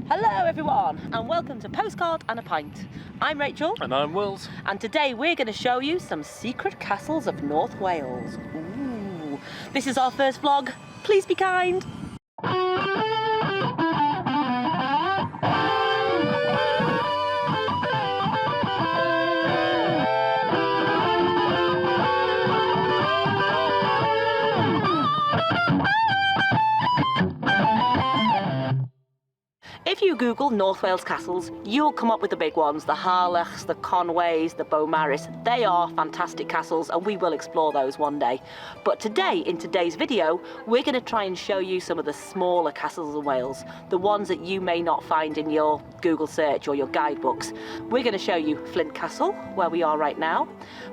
Hello everyone and welcome to Postcard and a Pint. I'm Rachel. And I'm Wills. And today we're going to show you some secret castles of North Wales. Ooh. This is our first vlog. Please be kind. If you Google North Wales castles, you'll come up with the big ones, the Harlechs, the Conways, the Beaumaris. They are fantastic castles and we will explore those one day. But today, in today's video, we're going to try and show you some of the smaller castles in Wales, the ones that you may not find in your Google search or your guidebooks. We're going to show you Flint Castle, where we are right now.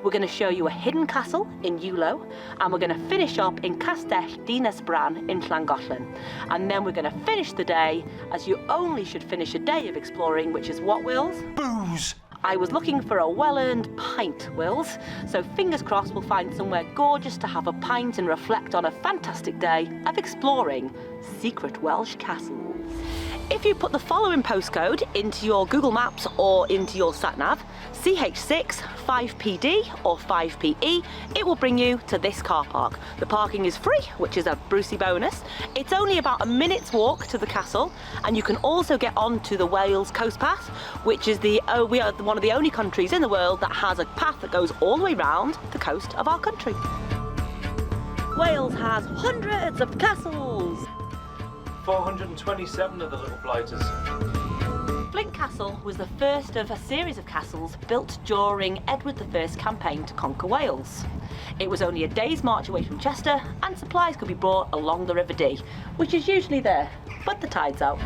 We're going to show you a hidden castle in Ewloe, and we're going to finish up in Castell, Dinas, Bran in Llangollen. And then we're going to finish the day as you only should finish a day of exploring, which is what, Wills? Booze! I was looking for a well-earned pint, Wills, so fingers crossed we'll find somewhere gorgeous to have a pint and reflect on a fantastic day of exploring secret Welsh castles. If you put the following postcode into your Google Maps or into your sat-nav, CH6 5PD or 5PE, it will bring you to this car park. The parking is free, which is a Brucey bonus. It's only about a minute's walk to the castle, and you can also get onto the Wales Coast Path, which is we are one of the only countries in the world that has a path that goes all the way round the coast of our country. Wales has hundreds of castles. 427 of the little blighters. Flint Castle was the first of a series of castles built during Edward I's campaign to conquer Wales. It was only a day's march away from Chester, and supplies could be brought along the River Dee, which is usually there, but the tide's out.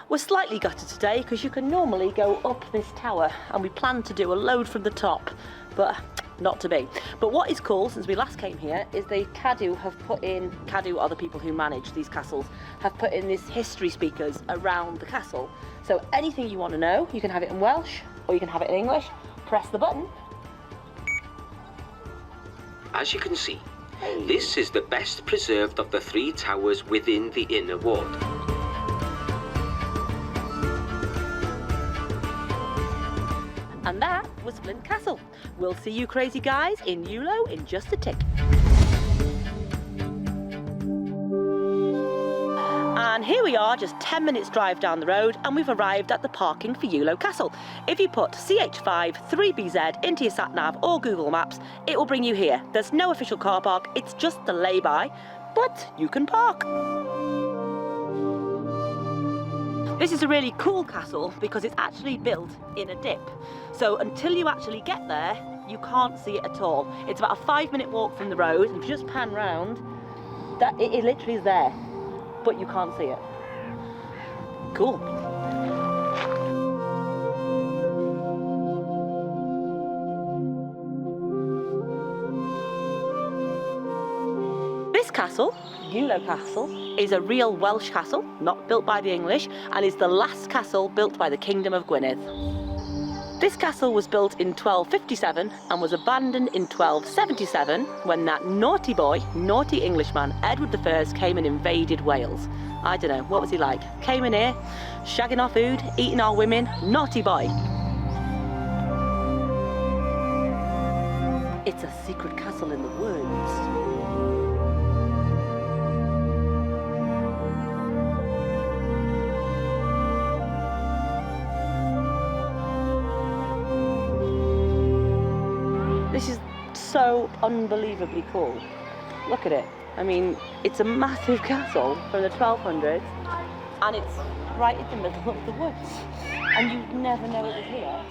We're slightly gutted today because you can normally go up this tower, and we planned to do a load from the top, but not to be. But what is cool, since we last came here, is the Cadw have put in, Cadw are the people who manage these castles, have put in these history speakers around the castle. So anything you want to know, you can have it in Welsh or you can have it in English. Press the button. As you can see, this is the best preserved of the three towers within the inner ward. And that was Flint Castle. We'll see you crazy guys in Ewloe in just a tick. And here we are, just 10 minutes drive down the road, and we've arrived at the parking for Ewloe Castle. If you put CH5 3BZ into your sat-nav or Google Maps, it will bring you here. There's no official car park, it's just the lay-by, but you can park. This is a really cool castle because it's actually built in a dip. So until you actually get there, you can't see it at all. It's about a 5-minute walk from the road, and if you just pan round, it literally is there, but you can't see it. Cool. This castle, Ewloe Castle, is a real Welsh castle, not built by the English, and is the last castle built by the Kingdom of Gwynedd. This castle was built in 1257 and was abandoned in 1277 when that naughty boy, naughty Englishman, Edward I came and invaded Wales. I don't know, what was he like? Came in here, shagging our food, eating our women, naughty boy. It's a secret castle in the woods. This is so unbelievably cool. Look at it. I mean, it's a massive castle from the 1200s, and it's right in the middle of the woods. And you'd never know it was here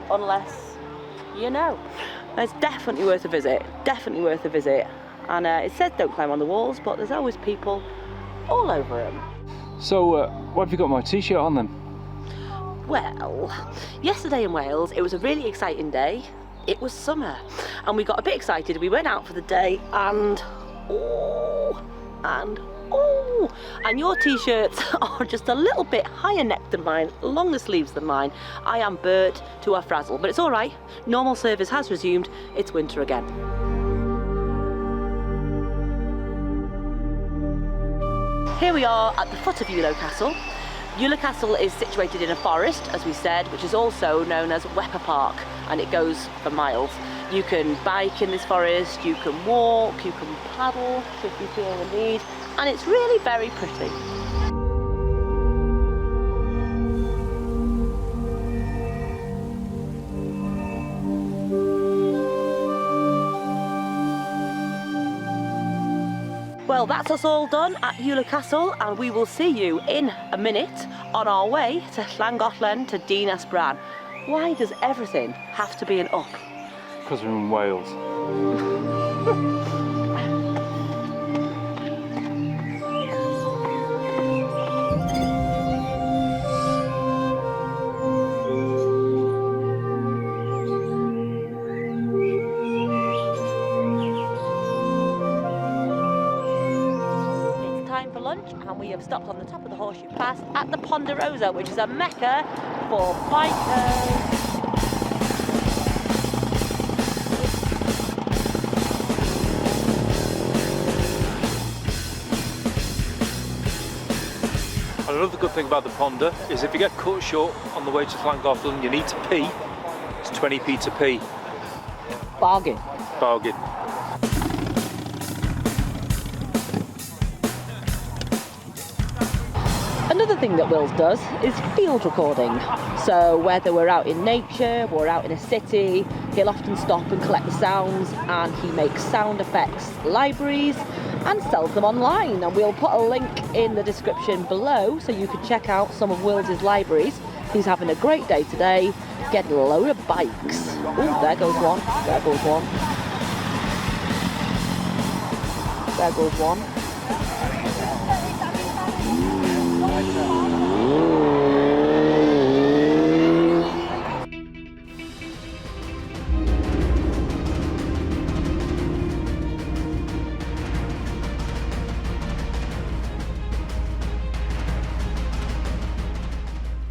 unless you know. It's definitely worth a visit. Definitely worth a visit. And it says don't climb on the walls, but there's always people all over them. So, why have you got my t-shirt on then? Well, yesterday in Wales, it was a really exciting day. It was summer, and we got a bit excited. We went out for the day, and and your t-shirts are just a little bit higher neck than mine, longer sleeves than mine. I am burnt to a frazzle, but it's all right. Normal service has resumed. It's winter again. Here we are at the foot of Ewloe Castle. Ewloe Castle is situated in a forest, as we said, which is also known as Wepper Park, and it goes for miles. You can bike in this forest, you can walk, you can paddle if you feel the need, and it's really very pretty. Well, that's us all done at Ewloe Castle, and we will see you in a minute on our way to Llangollen to Dinas Bran. Why does everything have to be an up? Because we're in Wales. And we have stopped on the top of the Horseshoe Pass at the Ponderosa, which is a mecca for bikers. Another good thing about the Ponder is if you get cut short on the way to Clangothlon, you need to pee. It's 20p to pee. Bargain. Bargain. Another thing that Wills does is field recording. So whether we're out in nature, we're out in a city, he'll often stop and collect the sounds, and he makes sound effects libraries and sells them online. And we'll put a link in the description below so you can check out some of Wills's libraries. He's having a great day today, getting a load of bikes. Oh, there goes one, there goes one. There goes one.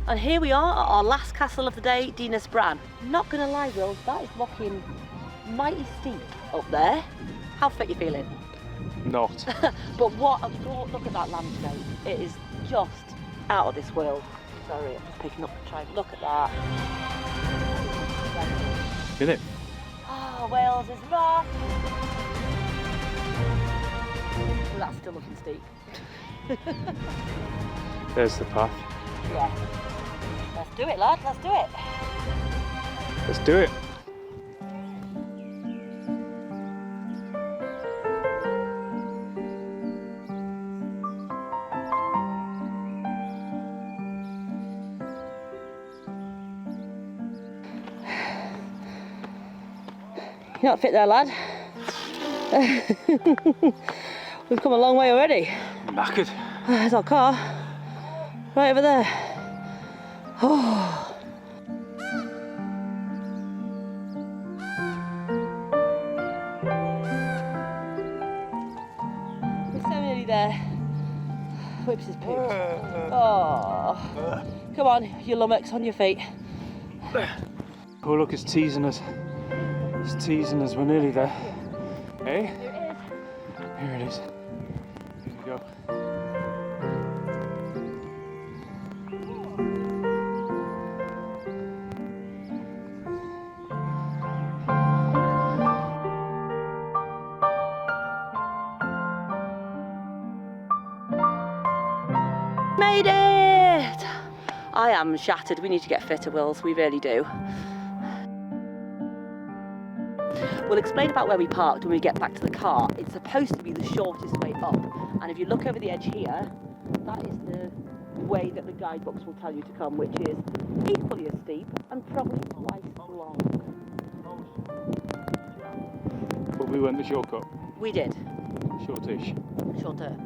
And here we are at our last castle of the day, Dinas Bran. Not gonna lie, Will, that is looking mighty steep up there. How fit you feeling? Not. But what a look at that landscape. It is just out of this world. Sorry, I'm just picking up the train. Look at that. Isn't it? Oh, Wales is rough. Well, that's still looking steep. There's the path. Yeah. Let's do it, lad. Let's do it. Let's do it. You're not fit there, lad. We've come a long way already. Knackered. There's our car. Right over there. Oh. We're so nearly there. Whips his poop. Oh. Come on, you Lumix, on your feet. Oh look, it's teasing us. It's teasing us, we're nearly there. Hey? Here it is. Here we go. Made it! I am shattered. We need to get fitter, Wills. We really do. We'll explain about where we parked when we get back to the car. It's supposed to be the shortest way up. And if you look over the edge here, that is the way that the guidebooks will tell you to come, which is equally as steep and probably twice as long. But we went the shortcut. We did. Shortish. Shorter.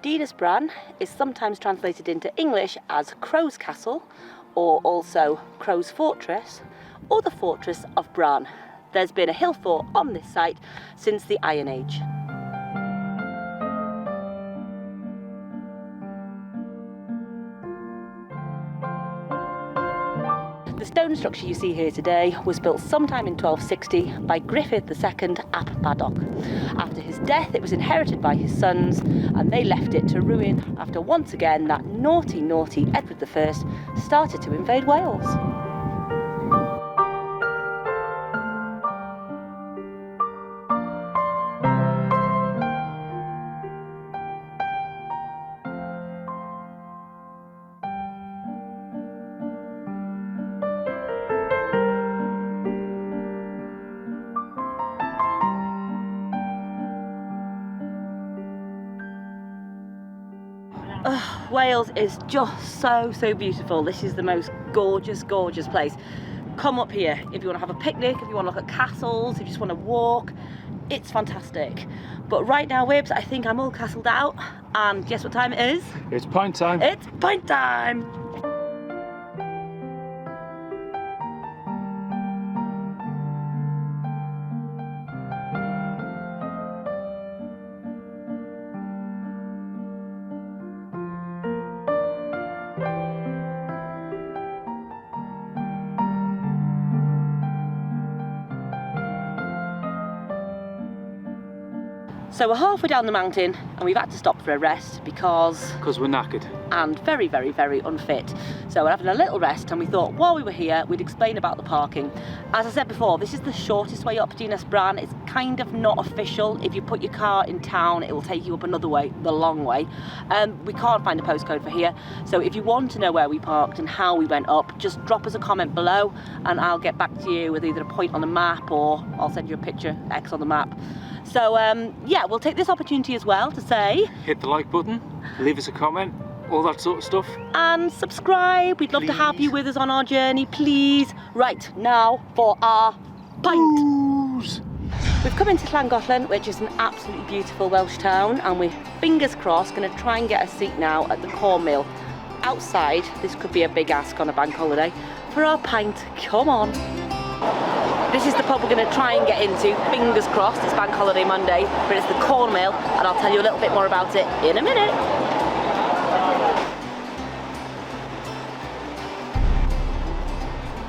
Dinas Bran is sometimes translated into English as Crow's Castle, or also Crow's Fortress, or the Fortress of Bran. There's been a hill fort on this site since the Iron Age. The stone structure you see here today was built sometime in 1260 by Griffith II ap Baddock. After his death, it was inherited by his sons, and they left it to ruin after once again that naughty Edward I started to invade Wales. Wales is just so beautiful. This is the most gorgeous place. Come up here if you want to have a picnic, if you want to look at castles, if you just want to walk. It's fantastic. But right now, Wibbs, I think I'm all castled out, and guess what time it is? It's pint time. It's pint time! So we're halfway down the mountain and we've had to stop for a rest because we're knackered. And very unfit. So we're having a little rest, and we thought while we were here we'd explain about the parking. As I said before, this is the shortest way up Dinas Bran. It's kind of not official. If you put your car in town, it will take you up another way, the long way. We can't find a postcode for here, so if you want to know where we parked and how we went up, just drop us a comment below and I'll get back to you with either a point on the map or I'll send you a picture, X on the map. So yeah, we'll take this opportunity as well to say, hit the like button, leave us a comment, all that sort of stuff. And subscribe. We'd love to have you with us on our journey, please. Right, now for our pint. Booze. We've come into Llangollen, which is an absolutely beautiful Welsh town, and we're, fingers crossed, going to try and get a seat now at the cornmeal. Outside, this could be a big ask on a bank holiday, for our pint. Come on. This is the pub we're going to try and get into, fingers crossed. It's Bank Holiday Monday, but it's the cornmeal, and I'll tell you a little bit more about it in a minute.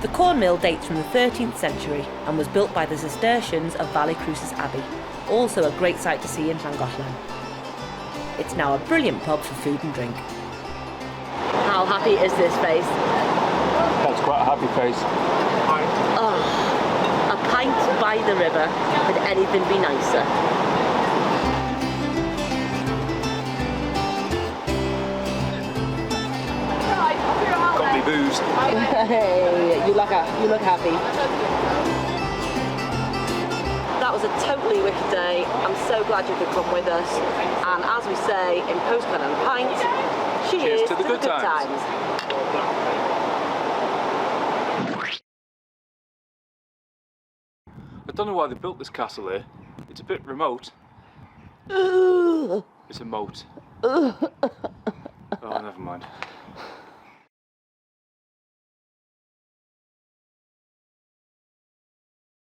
The cornmeal dates from the 13th century and was built by the Cistercians of Vallecrucis Abbey, also a great sight to see in Llangollen. It's now a brilliant pub for food and drink. How happy is this face? That's quite a happy face. Oh, a pint by the river. Could anything be nicer? Got me booze. Hey, you look happy. That was a totally wicked day. I'm so glad you could come with us. And as we say in Postcard A Pint, cheers to the good times. I don't know why they built this castle here. It's a bit remote. It's a moat. Oh, never mind.